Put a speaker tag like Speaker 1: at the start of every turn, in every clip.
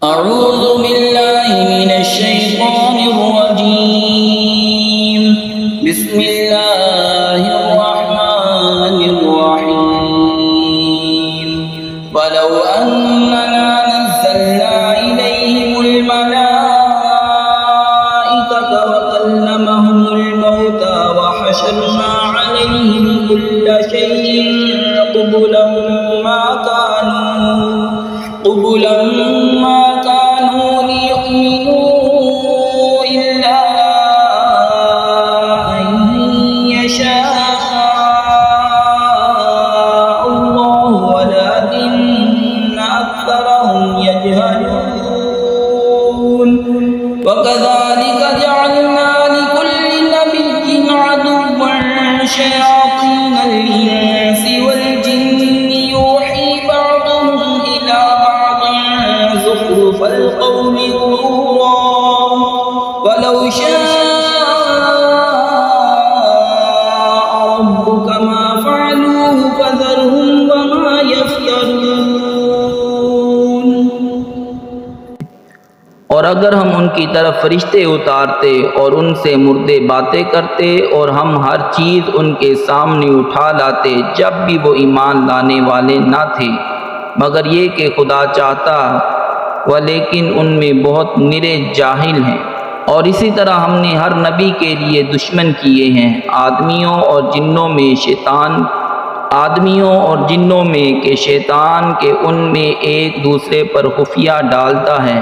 Speaker 1: أعوذ بالله من الشيطان الرجيم. بسم الله الرحمن الرحيم. ولو أننا نزلنا إليهم الملائكة وكلمهم الموتى وحشرنا عليهم كل شيء قبلا ما كانوا ليؤمنوا إلا أن يشاء الله ولكن أكثرهم يجهلون. وكذلك جعلنا لكل نبي عدوا شياطين الإنس والجن يوحي بعضهم إلى بعض زخرف القول غرورا ولو شاء ربك ما فعلوه فذرهم وما يفترون.
Speaker 2: اور اگر ہم ان کی طرف فرشتے اتارتے اور ان سے مردے باتیں کرتے اور ہم ہر چیز ان کے سامنے اٹھا لاتے جب بھی وہ ایمان لانے والے نہ تھے مگر یہ کہ خدا چاہتا ولیکن ان میں بہت نرے جاہل ہیں. اور اسی طرح ہم نے ہر نبی کے لیے دشمن کیے ہیں آدمیوں اور جنوں میں کہ شیطان کے ان میں ایک دوسرے پر خفیہ ڈالتا ہے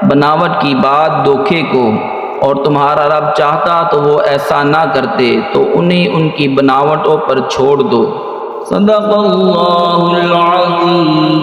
Speaker 2: بناوٹ کی بات دھوکے کو، اور تمہارا رب چاہتا تو وہ ایسا نہ کرتے تو انہیں ان کی بناوٹوں پر چھوڑ دو.
Speaker 1: صدق اللہ العظیم.